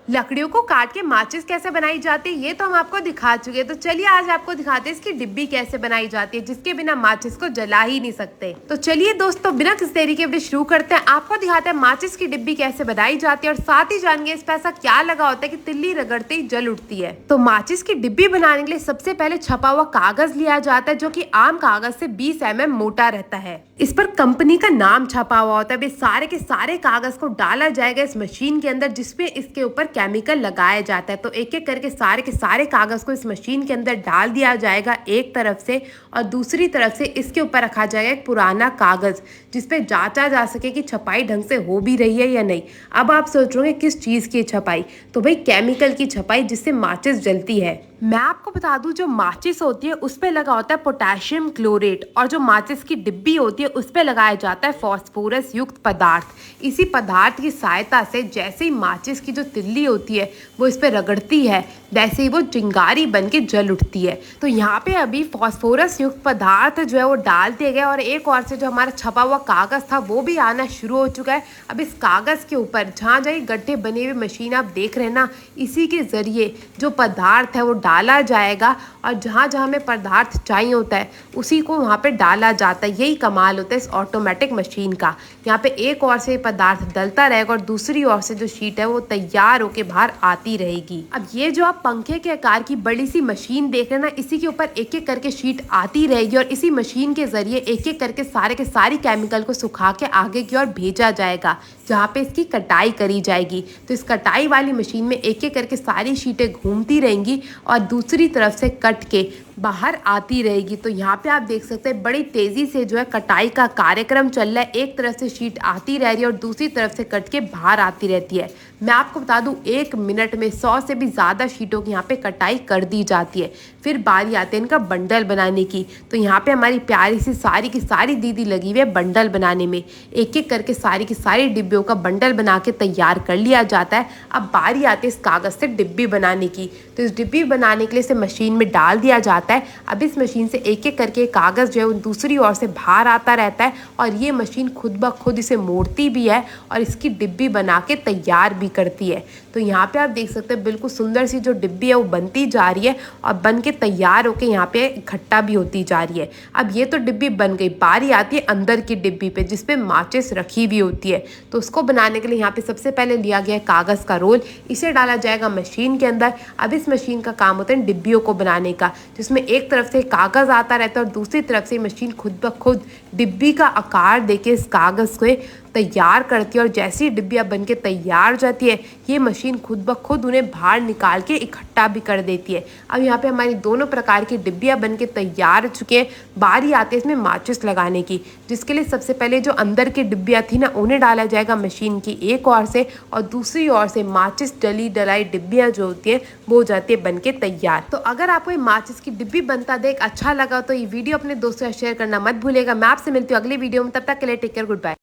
लकड़ियों को काट के माचिस कैसे बनाई जाती है ये तो हम आपको दिखा चुके हैं। तो चलिए आज आपको दिखाते हैं इसकी डिब्बी कैसे बनाई जाती है, जिसके बिना माचिस को जला ही नहीं सकते। तो चलिए दोस्तों बिना किसी देरी के वीडियो शुरू करते हैं। आपको दिखाते हैं माचिस की डिब्बी कैसे बनाई जाती है और साथ ही जानेंगे इस पे ऐसा क्या लगा होता है कि तिल्ली रगड़ते ही जल उठती है। तो माचिस की डिब्बी बनाने के लिए सबसे पहले छपा हुआ कागज लिया जाता है, जो की आम कागज से 20 mm मोटा रहता है। इस पर कंपनी का नाम छपा हुआ होता है। सारे के सारे कागज को डाला जाएगा इस मशीन के अंदर, जिसपे इसके ऊपर केमिकल लगाया जाता है। तो एक एक करके सारे के सारे कागज को इस मशीन के अंदर डाल दिया जाएगा एक तरफ से, और दूसरी तरफ से इसके ऊपर रखा जाएगा एक पुराना कागज, जिसपे जांचा जा सके कि छपाई ढंग से हो भी रही है या नहीं। अब आप सोच रहे हैं किस चीज की छपाई, तो भाई केमिकल की छपाई, जिससे माचिस जलती है। मैं आपको बता दूं जो माचिस होती है उस पे लगा होता है पोटेशियम क्लोरेट, और जो माचिस की डिब्बी होती है उस पे लगाया जाता है फास्फोरस युक्त पदार्थ। इसी पदार्थ की सहायता से जैसे ही माचिस की जो तिल्ली होती है वो इस पे रगड़ती है, वैसे ही वो चिंगारी बन के जल उठती है। तो यहाँ पे अभी फास्फोरस युक्त पदार्थ जो है वो डाल दिए गए, और एक और से जो हमारा छपा हुआ कागज था वो भी आना शुरू हो चुका है। अब इस कागज के ऊपर जहाँ जहाँ गड्ढे बने हुए मशीन आप देख रहे हैं ना, इसी के जरिए जो पदार्थ है वो डाला जाएगा, और जहाँ जहाँ हमें पदार्थ चाहिए होता है उसी को वहाँ पे डाला जाता है। यही कमाल होता है इस ऑटोमेटिक मशीन का। यहाँ पे एक और से पदार्थ डलता रहेगा और दूसरी ओर से जो शीट है वो तैयार होके बाहर आती रहेगी। अब ये जो आप पंखे के आकार की बड़ी सी मशीन देख रहे हैं ना, इसी के ऊपर एक एक करके शीट आती रहेगी, और इसी मशीन के जरिए एक एक करके सारे के सारी केमिकल को सुखा के आगे की ओर भेजा जाएगा, जहाँ पे इसकी कटाई करी जाएगी। तो इस कटाई वाली मशीन में एक एक करके सारी शीटें घूमती रहेंगी और दूसरी तरफ से कट के बाहर आती रहेगी। तो यहाँ पे आप देख सकते हैं बड़ी तेजी से जो है कटाई का कार्यक्रम चल रहा है। एक तरफ से शीट आती रह रही है और दूसरी तरफ से कट के बाहर आती रहती है। मैं आपको बता दूं 1 मिनट में 100 से भी ज़्यादा शीटों की यहाँ पे कटाई कर दी जाती है। फिर बारी आती है इनका बंडल बनाने की। तो यहाँ पे हमारी प्यारी सी सारी की सारी दीदी लगी हुई है बंडल बनाने में। एक एक करके सारी की सारी डिब्बियों का बंडल बना के तैयार कर लिया जाता है। अब बारी आती है इस कागज़ से डिब्बी बनाने की। तो इस डिब्बी बनाने के लिए इसे मशीन में डाल दिया जाता है। अब इस मशीन से एक एक करके कागज़ जो है वो दूसरी ओर से बाहर आता रहता है, और ये मशीन खुद ब खुद इसे मोड़ती भी है और इसकी डिब्बी बना के तैयार भी करती है। तो यहाँ पे आप देख सकते हैं बिल्कुल सुंदर सी जो डिब्बी है वो बनती जा रही है और बन के तैयार होके यहाँ पे इकट्ठा भी होती जा रही है। अब ये तो डिब्बी बन गई, बारी आती है अंदर की डिब्बी पे, जिसपे माचिस रखी हुई होती है। तो उसको बनाने के लिए यहाँ पे सबसे पहले लिया गया है कागज़ का रोल, इसे डाला जाएगा मशीन के अंदर। अब इस मशीन का काम होता है डिब्बियों को बनाने का, जिसमें एक तरफ से कागज़ आता रहता है और दूसरी तरफ से मशीन खुद ब खुद डिब्बी का आकार देके इस कागज़ को तैयार करती है। और जैसी ही डिब्बियाँ बन के तैयार हो जाती है, ये मशीन खुद ब खुद उन्हें बाहर निकाल के इकट्ठा भी कर देती है। अब यहाँ पे हमारी दोनों प्रकार की डिब्बियाँ बन के तैयार हो चुकी हैं। बारी आती है इसमें माचिस लगाने की, जिसके लिए सबसे पहले जो अंदर की डिब्बियाँ थी ना उन्हें डाला जाएगा मशीन की एक ओर से, और दूसरी ओर से माचिस डली डलाई डिब्बियाँ जो होती हैं वो हो जाती है बन के तैयार। तो अगर आपको ये माचिस की डिब्बी बनता देख अच्छा लगा तो ये वीडियो अपने दोस्तों से शेयर करना मत भूलेगा। मैं आपसे मिलती हूँ अगली वीडियो में, तब तक के लिए टेक केयर, गुड बाय।